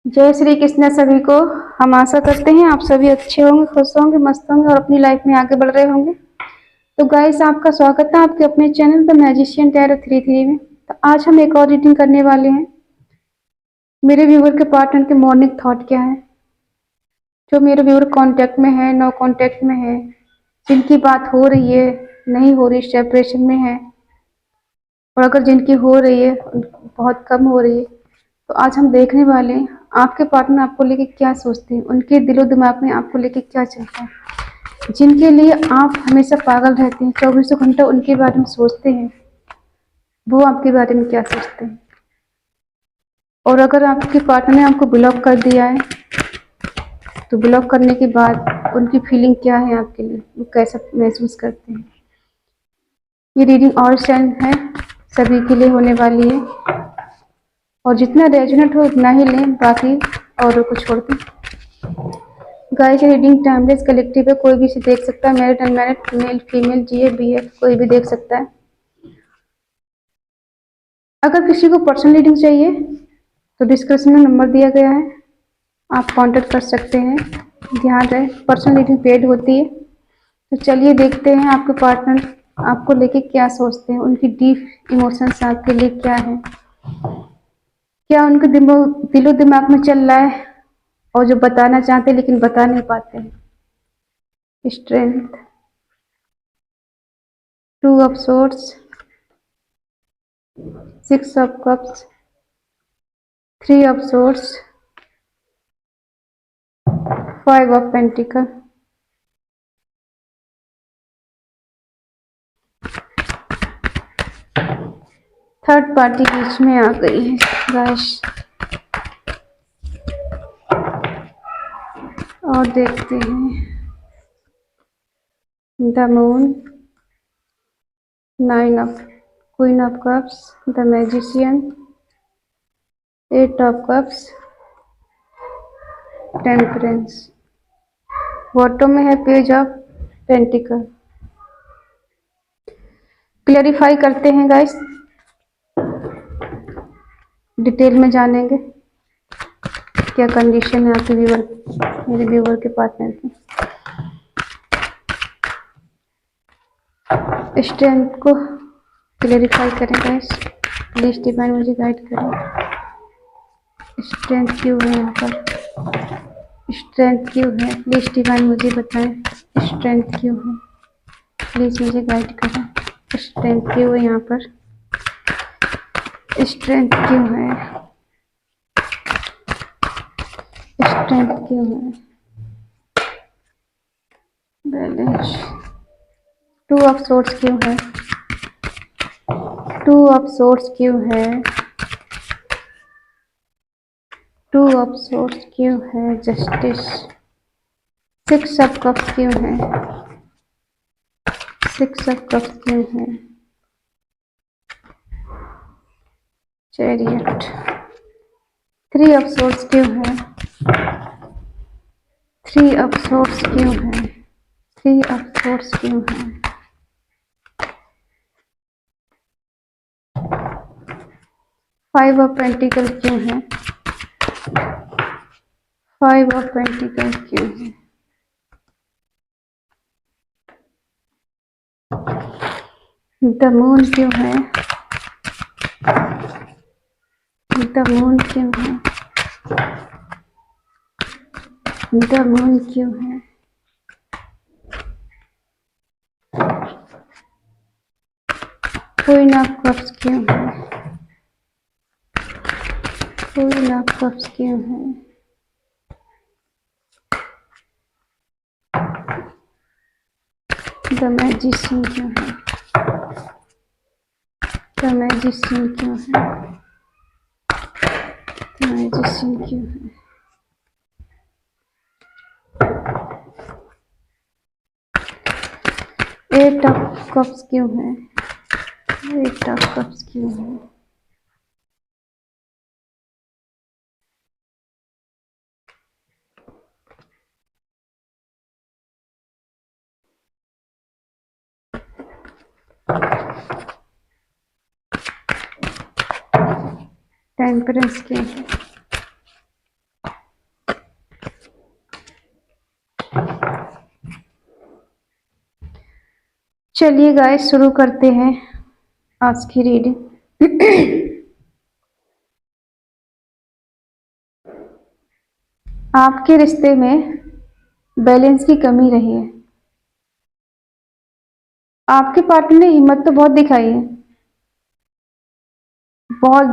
जय श्री कृष्ण सभी को। हम आशा करते हैं आप सभी अच्छे होंगे, खुश होंगे, मस्त होंगे और अपनी लाइफ में आगे बढ़ रहे होंगे। तो गाइस, आपका स्वागत है आपके अपने चैनल द मैजिशियन टैरो 33 में। तो आज हम एक और रीडिंग करने वाले हैं। मेरे व्यूवर के पार्टनर के मॉर्निंग थॉट क्या है, जो मेरे व्यूवर कांटेक्ट में है, नो कांटेक्ट में है, जिनकी बात हो रही है, नहीं हो रही, सेपरेशन में है, और अगर जिनकी हो रही है बहुत कम हो रही है। तो आज हम देखने वाले हैं आपके पार्टनर आपको लेके क्या सोचते हैं, उनके दिलो दिमाग में आपको लेके क्या चलता है। जिनके लिए आप हमेशा पागल रहते हैं, 24 घंटा उनके बारे में सोचते हैं, वो आपके बारे में क्या सोचते हैं। और अगर आपके पार्टनर ने आपको ब्लॉक कर दिया है, तो ब्लॉक करने के बाद उनकी फीलिंग क्या है आपके लिए, वो कैसा महसूस करते हैं। ये रीडिंग और सेंड है, सभी के लिए होने वाली है, और जितना रेजोनेट हो उतना ही लें, बाकी औरों को छोड़ दें। गाइस, रीडिंग टाइमलेस कलेक्टिव है, कोई भी इसे देख सकता है। मैरिड अनमैरिड, मेल फीमेल, जीए बीएफ, कोई भी देख सकता है। अगर किसी को पर्सनल रीडिंग चाहिए तो डिस्क्रिप्शन में नंबर दिया गया है, आप कांटेक्ट कर सकते हैं। ध्यान रहे, पर्सनल रीडिंग पेड होती है। तो चलिए देखते हैं आपके पार्टनर आपको लेके क्या सोचते हैं, उनकी डीप इमोशंस आपके लिए क्या है, क्या उनके दिलो दिमाग में चल रहा है, और जो बताना चाहते हैं लेकिन बता नहीं पाते हैं। Strength, 2 of swords, 6 of cups, 3 of swords, 5 of pentacle. Third party बीच में आ गई है गाइस, और देखते हैं। The moon, 9 of queen of cups, the magician, 8 of cups, temperance. Bottom में है पेज ऑफ पेंटिकल। क्लैरिफाई करते हैं गाइस, डिटेल में जानेंगे क्या कंडीशन है आपके व्यूवर, मेरे व्यूवर के पार्टनर की। स्ट्रेंथ को क्लैरिफाई करें गाइस, प्लीज डिवाइन मुझे गाइड करें। स्ट्रेंथ क्यों है यहाँ पर, स्ट्रेंथ क्यों है, प्लीज डिवाइन मुझे बताएं। स्ट्रेंथ क्यों है, प्लीज मुझे गाइड करें। स्ट्रेंथ क्यों है यहाँ पर, स्ट्रेंथ क्यों है, स्ट्रेंथ क्यों है। बैलेंस, 2 ऑफ सोर्ड्स क्यों है, 2 ऑफ सोर्ड्स क्यों है, 2 ऑफ सोर्ड्स क्यों है। जस्टिस, 6 ऑफ कप्स क्यों है, 6 ऑफ कप्स क्यों है। चैरियट, 3 ऑफ सोर्ड्स क्यों है, 3 ऑफ सोर्ड्स क्यों है, 3 ऑफ सोर्ड्स क्यों है। 5 ऑफ पेंटिकल क्यों है, 5 ऑफ पेंटिकल क्यों है। द मून क्यों है, द मून क्यों है, द मून क्यों है। क्वीन ऑफ कप्स क्यों है, क्वीन ऑफ कप्स क्यों है। द मैजिशियन क्यों है, द मैजिशियन क्यों है, द मैजिशियन क्यों है। एट ऑफ कप्स क्यों है, 8 ऑफ कप्स क्यों है। टेम्परेंस क्यों है, चलिए गाइस शुरू करते हैं आज की रीडिंग। आपके रिश्ते में बैलेंस की कमी रही है। आपके पार्टनर ने हिम्मत तो बहुत दिखाई है, बहुत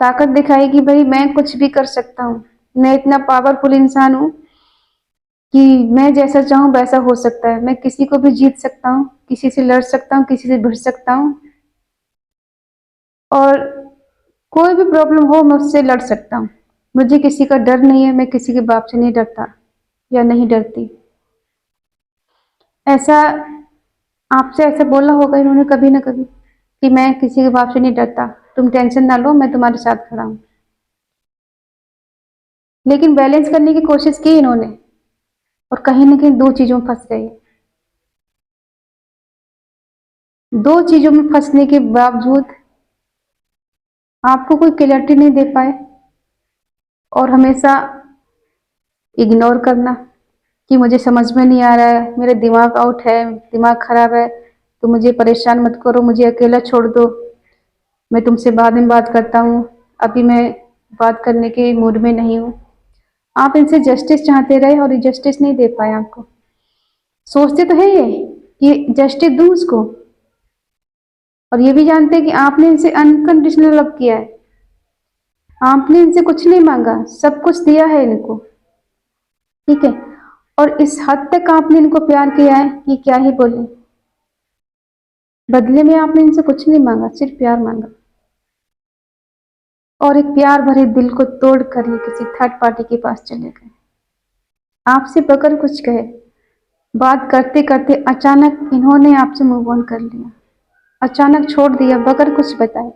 ताकत दिखाई कि भाई मैं कुछ भी कर सकता हूँ, मैं इतना पावरफुल इंसान हूँ कि मैं जैसा चाहूँ वैसा हो सकता है। मैं किसी को भी जीत सकता हूँ, किसी से लड़ सकता हूँ, किसी से भिड़ सकता हूँ, और कोई भी प्रॉब्लम हो मैं उससे लड़ सकता हूँ। मुझे किसी का डर नहीं है, मैं किसी के बाप से नहीं डरता या नहीं डरती। ऐसा आपसे ऐसा बोला होगा इन्होंने कभी ना कभी कि मैं किसी के बाप से नहीं डरता, तुम टेंशन ना लो, मैं तुम्हारे साथ खड़ा हूं। लेकिन बैलेंस करने की कोशिश की इन्होंने और कहीं ना कहीं दो चीजों में फंस गए। दो चीजों में फंसने के बावजूद आपको कोई क्लैरिटी नहीं दे पाए और हमेशा इग्नोर करना कि मुझे समझ में नहीं आ रहा है, मेरा दिमाग आउट है, दिमाग खराब है, तो मुझे परेशान मत करो, मुझे अकेला छोड़ दो, मैं तुमसे बाद में बात करता हूँ, अभी मैं बात करने के मूड में नहीं हूँ। आप इनसे जस्टिस चाहते रहे और ये जस्टिस नहीं दे पाए आपको। सोचते तो है ये कि जस्टिस दूं उसको, और ये भी जानते हैं कि आपने इनसे अनकंडीशनल लव किया है, आपने इनसे कुछ नहीं मांगा, सब कुछ दिया है इनको, ठीक है। और इस हद तक आपने इनको प्यार किया है कि क्या ही बोले। बदले में आपने इनसे कुछ नहीं मांगा, सिर्फ प्यार मांगा, और एक प्यार भरे दिल को तोड़ कर ये किसी थर्ड पार्टी के पास चले गए। आपसे बगैर कुछ कहे, बात करते करते अचानक इन्होंने आपसे मूव ऑन कर लिया, अचानक छोड़ दिया बगैर कुछ बताए।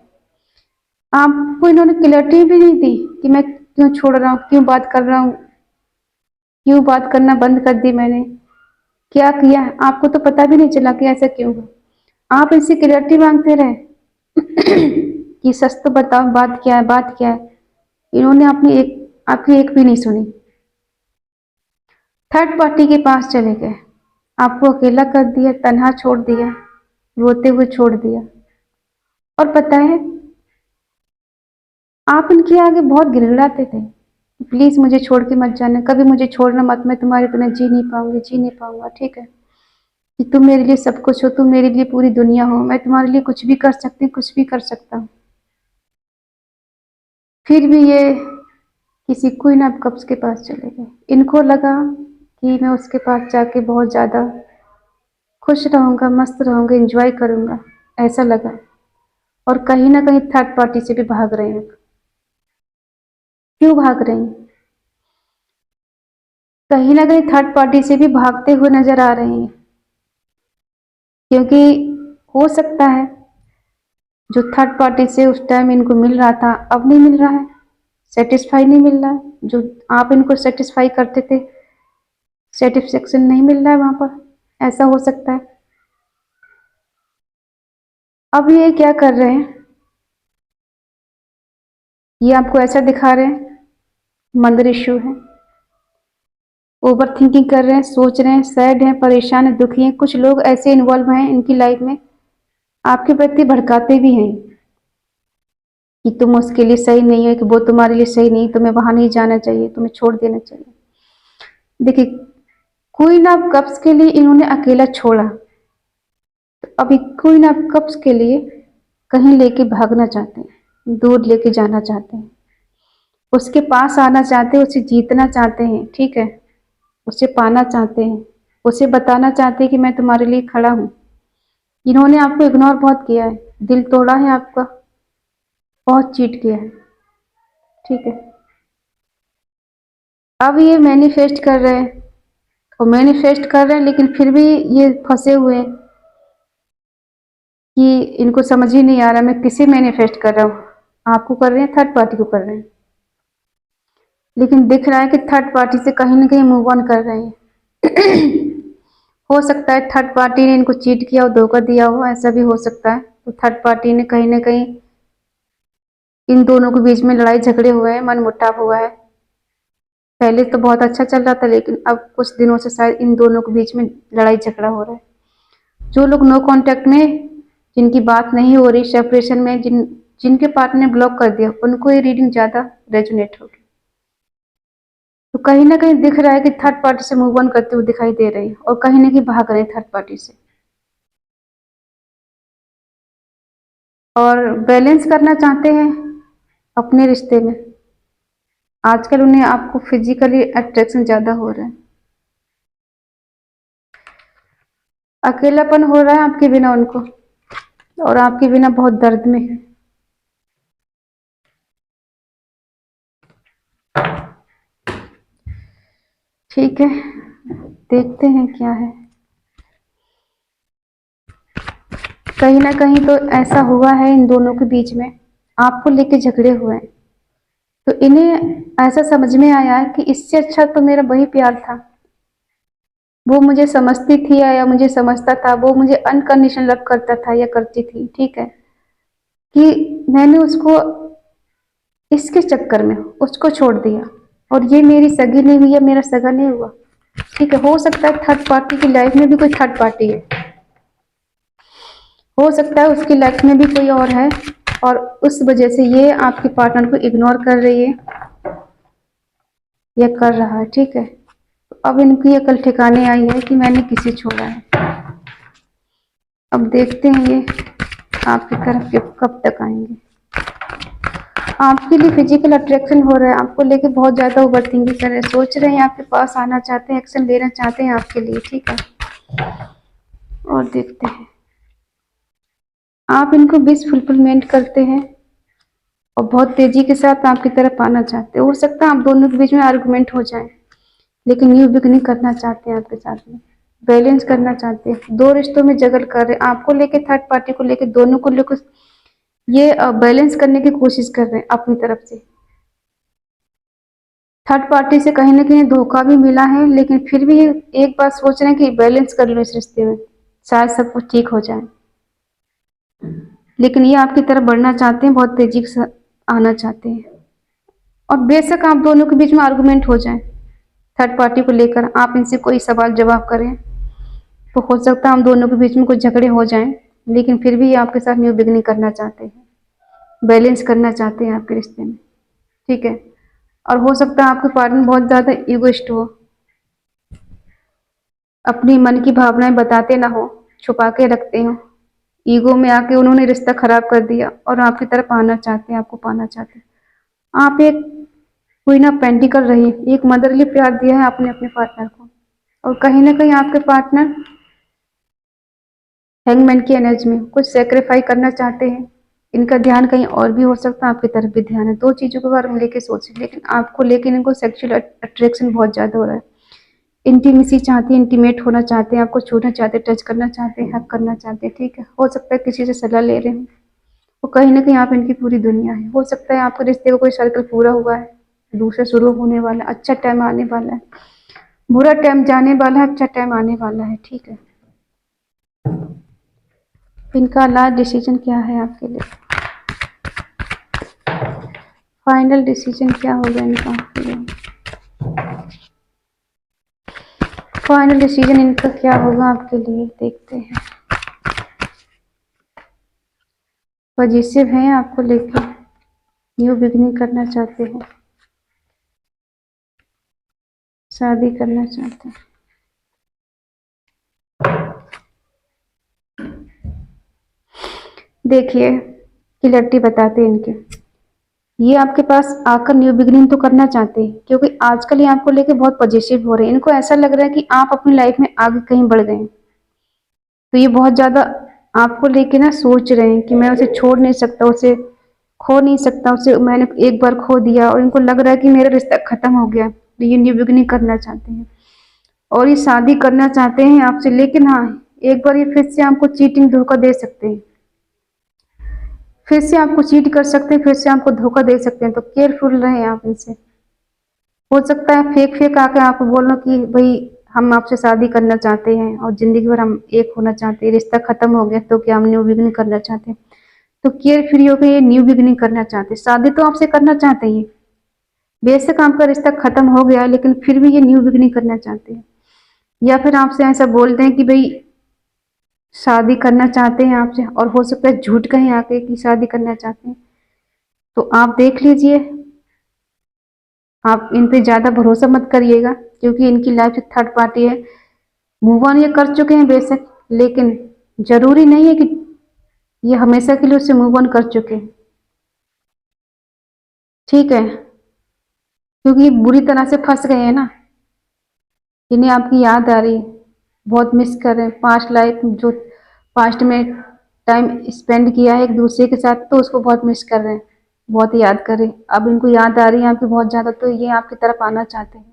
आपको इन्होंने क्लैरिटी भी नहीं दी कि मैं क्यों छोड़ रहा हूँ, क्यों बात कर रहा हूँ, क्यों बात करना बंद कर दी मैंने, क्या किया, आपको तो पता भी नहीं चला कि ऐसा क्यों हुआ। आप इनसे क्लैरिटी मांगते रहे कि सच तो बताओ, बात क्या है, बात क्या है। इन्होंने अपनी आपकी एक भी नहीं सुनी, थर्ड पार्टी के पास चले गए, आपको अकेला कर दिया, तन्हा छोड़ दिया, रोते हुए छोड़ दिया। और पता है आप इनके आगे बहुत गिड़गिड़ाते थे, प्लीज मुझे छोड़ के मत जाना, कभी मुझे छोड़ना मत, मैं तुम्हारे बिना जी नहीं पाऊंगी, जी नहीं पाऊंगा, ठीक है, कि तुम मेरे लिए सब कुछ हो, तुम मेरे लिए पूरी दुनिया हो, मैं तुम्हारे लिए कुछ भी कर सकती हूँ, कुछ भी कर सकता हूँ। फिर भी ये किसी क्वीन ऑफ कप्स के पास चले गए। इनको लगा कि मैं उसके पास जाके बहुत ज्यादा खुश रहूंगा, मस्त रहूंगा, एंजॉय करूंगा, ऐसा लगा। और कहीं ना कहीं थर्ड पार्टी से भी भाग रहे हैं। क्यों भाग रहे हैं? कहीं ना कहीं थर्ड पार्टी से भी भागते हुए नजर आ रहे हैं, क्योंकि हो सकता है जो थर्ड पार्टी से उस टाइम इनको मिल रहा था अब नहीं मिल रहा है, सेटिस्फाई नहीं मिल रहा है, जो आप इनको सेटिस्फाई करते थे सेटिस्फेक्शन नहीं मिल रहा है वहां पर, ऐसा हो सकता है। अब ये क्या कर रहे हैं, ये आपको ऐसा दिखा रहे हैं मंदर इश्यू है, ओवर थिंकिंग कर रहे हैं, सोच रहे हैं, सैड हैं, परेशान हैं, दुखी हैं। कुछ लोग ऐसे इन्वॉल्व हैं इनकी लाइफ में, आपके प्रति भड़काते भी हैं कि तुम उसके लिए सही नहीं हो, कि वो तुम्हारे लिए सही नहीं, तुम्हें वहां नहीं जाना चाहिए, तुम्हें छोड़ देना चाहिए। देखिए क्वीन ऑफ कप्स के लिए इन्होंने अकेला छोड़ा, तो अभी क्वीन ऑफ कप्स के लिए कहीं लेके भागना चाहते हैं, दूर लेके जाना चाहते हैं, उसके पास आना चाहते हैं, उसे जीतना चाहते हैं, ठीक है, उसे पाना चाहते हैं, उसे बताना चाहते हैं कि मैं तुम्हारे लिए खड़ा हूं। इन्होंने आपको इग्नोर बहुत किया है, दिल तोड़ा है आपका, बहुत चीट किया है, ठीक है। अब ये मैनिफेस्ट कर रहे हैं और मैनिफेस्ट कर रहे हैं, लेकिन फिर भी ये फंसे हुए हैं कि इनको समझ ही नहीं आ रहा मैं किसे मैनिफेस्ट कर रहा हूँ, आपको कर रहे हैं, थर्ड पार्टी को कर रहे हैं। लेकिन दिख रहा है कि थर्ड पार्टी से कहीं ना कहीं मूव ऑन कर रहे हैं। हो सकता है थर्ड पार्टी ने इनको चीट किया और धोखा दिया हो, ऐसा भी हो सकता है। तो थर्ड पार्टी ने कहीं ना कहीं इन दोनों के बीच में लड़ाई झगड़े हुए हैं, मन मुटाव हुआ है। पहले तो बहुत अच्छा चल रहा था, लेकिन अब कुछ दिनों से शायद इन दोनों के बीच में लड़ाई झगड़ा हो रहा है। जो लोग नो कांटेक्ट में, जिनकी बात नहीं हो रही, सेपरेशन में, जिनके पार्टनर ने ब्लॉक कर दिया, उनको ये रीडिंग ज्यादा रेजोनेट होगी। तो कहीं ना कहीं दिख रहा है कि थर्ड पार्टी से मूव ऑन करते हुए दिखाई दे रही है, और कहीं ना कहीं भाग रहे थर्ड पार्टी से, और बैलेंस करना चाहते हैं अपने रिश्ते में। आजकल उन्हें आपको फिजिकली अट्रैक्शन ज्यादा हो रहा है, अकेलापन हो रहा है आपके बिना उनको, और आपके बिना बहुत दर्द में है। ठीक है, देखते हैं क्या है। कहीं ना कहीं तो ऐसा हुआ है इन दोनों के बीच में, आपको लेके झगड़े हुए हैं, तो इन्हें ऐसा समझ में आया है कि इससे अच्छा तो मेरा वही प्यार था, वो मुझे समझती थी या मुझे समझता था, वो मुझे अनकंडीशनल लव करता था या करती थी, ठीक है, कि मैंने उसको इसके चक्कर में उसको छोड़ दिया, और ये मेरी सगी नहीं हुई या मेरा सगा नहीं हुआ, ठीक है। हो सकता है थर्ड पार्टी की लाइफ में भी कोई थर्ड पार्टी है, हो सकता है उसकी लाइफ में भी कोई और है, और उस वजह से ये आपके पार्टनर को इग्नोर कर रही है या कर रहा है, ठीक है। तो अब इनकी अकल ठिकाने आई है कि मैंने किसे छोड़ा है। अब देखते हैं ये आपकी तरफ कब तक आएंगे। आपके लिए फिजिकल अट्रैक्शन हो रहा है, आपको लेके बहुत ज्यादा ओवरथिंकिंग कर रहे हैं, सोच रहे हैं आपके पास आना चाहते हैं, एक्शन लेना चाहते हैं आपके लिए, ठीक है। और देखते हैं, आप इनको विश फुलफिलमेंट करते हैं और बहुत तेजी के साथ आपकी तरफ आना चाहते हैं। हो सकता है आप दोनों के बीच में आर्गुमेंट हो जाए, लेकिन न्यू बिगनिंग करना चाहते हैं आपके साथ में, बैलेंस करना चाहते हैं, दो रिश्तों में जगल कर रहे हैं, आपको लेके थर्ड पार्टी को लेके, दोनों को लेकर ये बैलेंस करने की कोशिश कर रहे हैं अपनी तरफ से। थर्ड पार्टी से कहीं ना कहीं धोखा भी मिला है, लेकिन फिर भी एक बार सोच रहे हैं कि बैलेंस कर लो इस रिश्ते में, शायद सब कुछ ठीक हो जाए। लेकिन ये आपकी तरफ बढ़ना चाहते हैं, बहुत तेजी से आना चाहते हैं, और बेशक आप दोनों के बीच में आर्गुमेंट हो जाए थर्ड पार्टी को लेकर, आप इनसे कोई सवाल जवाब करें, तो हो सकता है हम दोनों के बीच में कुछ झगड़े हो जाएं, लेकिन फिर भी ये आपके साथ न्यू बिगनिंग करना चाहते हैं, बैलेंस करना चाहते हैं आपके रिश्ते में, ठीक है। और हो सकता है आपके पार्टनर बहुत ज्यादा ईगोइस्ट हो, अपनी मन की भावनाएं बताते ना हो, छुपा के रखते हो, ईगो में आके उन्होंने रिश्ता खराब कर दिया और आपकी तरफ आना चाहते हैं, आपको पाना चाहते हैं। आप एक क्वीन ऑफ पेंटिकल रही, एक मदरली प्यार दिया है आपने अपने पार्टनर को, और कहीं ना कहीं आपके पार्टनर हैंगमैन की एनर्जी में कुछ सेक्रीफाई करना चाहते हैं। इनका ध्यान कहीं और भी हो सकता है, आपकी तरफ भी ध्यान है, दो चीजों के बारे में लेके सोचें, लेकिन आपको लेके इनको सेक्सुअल अट्रैक्शन बहुत ज्यादा हो रहा है, इंटीमेसी चाहते हैं, इंटीमेट होना चाहते हैं, आपको छूना चाहते हैं, टच करना चाहते हैं, हक करना चाहते हैं, ठीक है। हो सकता है किसी से सलाह ले रहे हो, तो कहीं ना कहीं आप इनकी पूरी दुनिया है। हो सकता है आपके रिश्ते का कोई सर्कल पूरा हुआ है, दूसरा शुरू होने वाला है, अच्छा टाइम आने वाला है, बुरा टाइम जाने वाला है, अच्छा टाइम आने वाला है, ठीक है। इनका लास्ट डिसीजन क्या है आपके लिए, फाइनल डिसीजन क्या होगा इनका आपके लिए, फाइनल डिसीजन इनका क्या होगा आपके लिए, देखते हैं। पॉजिटिव हैं आपको लेके, न्यू बिगनिंग करना चाहते हैं, शादी करना चाहते हैं। देखिए क्लियरिटी बताते हैं इनके, ये आपके पास आकर न्यू बिगनिंग तो करना चाहते हैं, क्योंकि आजकल ये आपको लेके बहुत पॉजिटिव हो रहे हैं। इनको ऐसा लग रहा है कि आप अपनी लाइफ में आगे कहीं बढ़ गए हैं, तो ये बहुत ज्यादा आपको लेके ना सोच रहे हैं कि मैं उसे छोड़ नहीं सकता, उसे खो नहीं सकता, उसे मैंने एक बार खो दिया, और इनको लग रहा है कि मेरा रिश्ता खत्म हो गया, तो ये न्यू बिगनिंग करना चाहते हैं, और ये शादी करना चाहते हैं आपसे। लेकिन हाँ, एक बार ये फिर से आपको चीटिंग धोखा दे सकते हैं, फिर से आपको चीट कर सकते हैं, फिर से आपको धोखा दे सकते हैं, तो केयरफुल रहें आप इनसे। हो सकता है फेक फेक आके आपको बोलना कि भाई हम आपसे शादी करना चाहते हैं और जिंदगी भर हम एक होना चाहते हैं, रिश्ता खत्म हो गया तो क्या हम न्यू बिगनिंग करना चाहते हैं, तो केयर फ्री होकर ये न्यू बिगनिंग करना चाहते हैं। शादी तो आपसे करना चाहते हैं, बेशक आपका रिश्ता खत्म हो गया, लेकिन फिर भी ये न्यू बिगनिंग करना चाहते हैं। या फिर आपसे ऐसा बोलते हैं कि भाई शादी करना चाहते हैं आपसे, और हो सकता है झूठ कहीं आके कि शादी करना चाहते हैं। तो आप देख लीजिए, आप इन पे ज़्यादा भरोसा मत करिएगा, क्योंकि इनकी लाइफ थर्ड पार्टी है। मूव ऑन ये कर चुके हैं बेशक, लेकिन जरूरी नहीं है कि ये हमेशा के लिए उससे मूव ऑन कर चुके हैं, ठीक है। क्योंकि बुरी तरह से फंस गए हैं ना, इन्हें आपकी याद आ रही है, बहुत मिस कर रहे हैं पास्ट लाइफ, जो पास्ट में टाइम स्पेंड किया है एक दूसरे के साथ, तो उसको बहुत मिस कर रहे हैं, बहुत याद कर रहे हैं। अब इनको याद आ रही है आपकी बहुत ज़्यादा, तो ये आपकी तरफ आना चाहते हैं,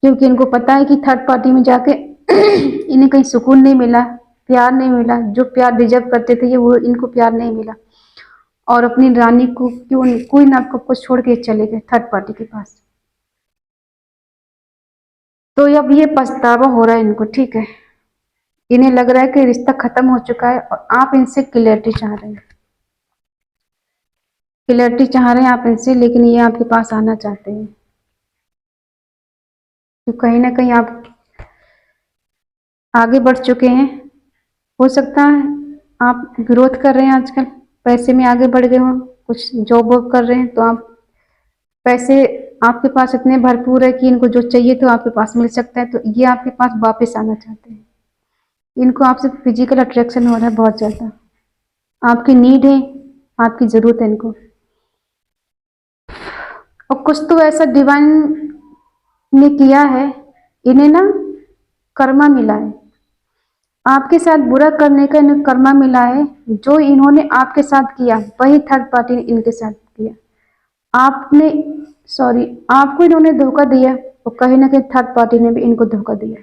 क्योंकि इनको पता है कि थर्ड पार्टी में जाके इन्हें कहीं सुकून नहीं मिला, प्यार नहीं मिला, जो प्यार डिजर्व करते थे ये वो इनको प्यार नहीं मिला, और अपनी रानी को क्यों कोई ना आपको छोड़ के चले गए थर्ड पार्टी के पास। तो अब ये पछतावा हो रहा है इनको, ठीक है। इन्हें लग रहा है कि रिश्ता खत्म हो चुका है, और आप इनसे क्लियरिटी चाह रहे हैं, क्लियरिटी चाह रहे हैं आप इनसे, लेकिन ये आपके पास आना चाहते हैं। तो कहीं ना कहीं आप आगे बढ़ चुके हैं, हो सकता है आप ग्रोथ कर रहे हैं आजकल, पैसे में आगे बढ़ गए हो, कुछ जॉब वॉब कर रहे हैं, तो आप पैसे आपके पास इतने भरपूर है कि इनको जो चाहिए तो आपके पास मिल सकता है, तो ये आपके पास वापस आना चाहते हैं। इनको आपसे फिजिकल अट्रैक्शन हो रहा है बहुत ज़्यादा, आपकी नीड है, आपकी ज़रूरत है इनको। और कुछ तो ऐसा डिवाइन ने किया है, इन्हें ना कर्मा मिला है, आपके साथ बुरा करने का इन्हें कर्मा मिला है। जो इन्होंने आपके साथ किया वही थर्ड पार्टी ने इनके साथ किया। आपने सॉरी आपको इन्होंने धोखा दिया, और कहीं ना कहीं थर्ड पार्टी ने भी इनको धोखा दिया।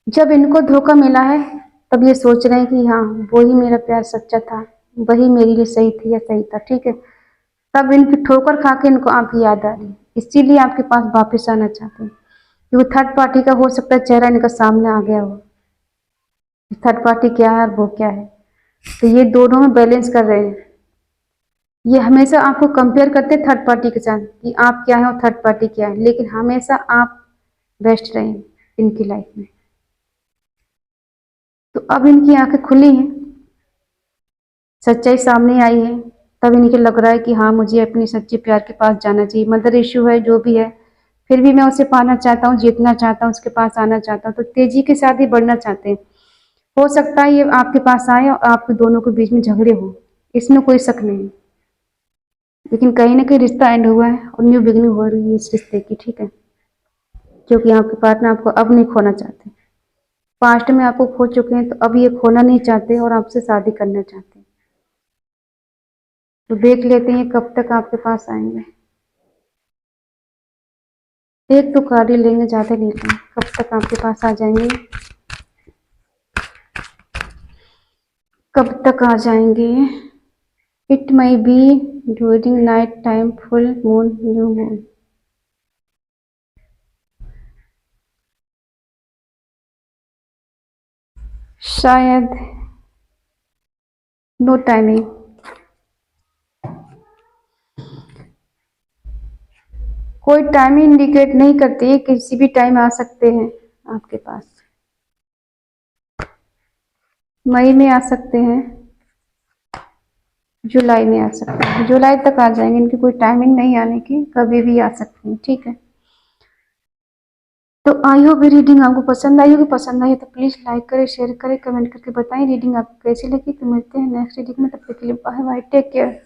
जब इनको धोखा मिला है तब ये सोच रहे हैं कि हाँ वही मेरा प्यार सच्चा था, वही मेरे लिए सही थी या सही था, ठीक है। तब इनकी ठोकर खा के इनको आपकी याद आ रही, इसीलिए आपके पास वापस आना चाहते हैं, क्योंकि थर्ड पार्टी का हो सकता है चेहरा इनका सामने आ गया हो, थर्ड पार्टी क्या है और वो क्या है। तो ये दोनों में बैलेंस कर रहे हैं। ये हमेशा आपको कंपेयर करते हैं थर्ड पार्टी के साथ कि आप क्या है और थर्ड पार्टी क्या है, लेकिन हमेशा आप बेस्ट रहें इनकी लाइफ में। तो अब इनकी आंखें खुली हैं, सच्चाई सामने आई है, तब इनके लग रहा है कि हाँ मुझे अपनी सच्चे प्यार के पास जाना चाहिए। मदर इशू है जो भी है, फिर भी मैं उसे पाना चाहता हूँ, जीतना चाहता हूँ, उसके पास आना चाहता हूँ, तो तेजी के साथ ही बढ़ना चाहते हैं। हो सकता है ये आपके पास आए और आपके दोनों के बीच में झगड़े हो, इसमें कोई शक नहीं, लेकिन कहीं ना कहीं रिश्ता एंड हुआ है और न्यू बिगनिंग हो रही है इस रिश्ते की, ठीक है। क्योंकि आपके पार्टनर आपको अब नहीं खोना चाहते, पास्ट में आपको खो चुके हैं, तो अब ये खोना नहीं चाहते और आपसे शादी करना चाहते हैं। तो देख लेते हैं कब तक आपके पास आएंगे। एक तो कार्ड ही लेंगे, ज़्यादा नहीं लेंगे, कब तक आपके पास आ जाएंगे, कब तक आ जाएंगे। It may be during night time, full moon, new moon. शायद नो टाइमिंग, कोई टाइम इंडिकेट नहीं करती है, किसी भी टाइम आ सकते हैं आपके पास। मई में आ सकते हैं, जुलाई में आ सकते हैं, जुलाई तक आ जाएंगे, इनकी कोई टाइमिंग नहीं आने की, कभी भी आ सकते हैं, ठीक है। तो आई होप रीडिंग आपको पसंद आई होगी, पसंद आई तो प्लीज़ लाइक करें, शेयर करें, कमेंट करके बताएं रीडिंग आपको कैसी लगी। तो मिलते हैं नेक्स्ट रीडिंग में, तब तक के लिए बाय बाय, टेक केयर।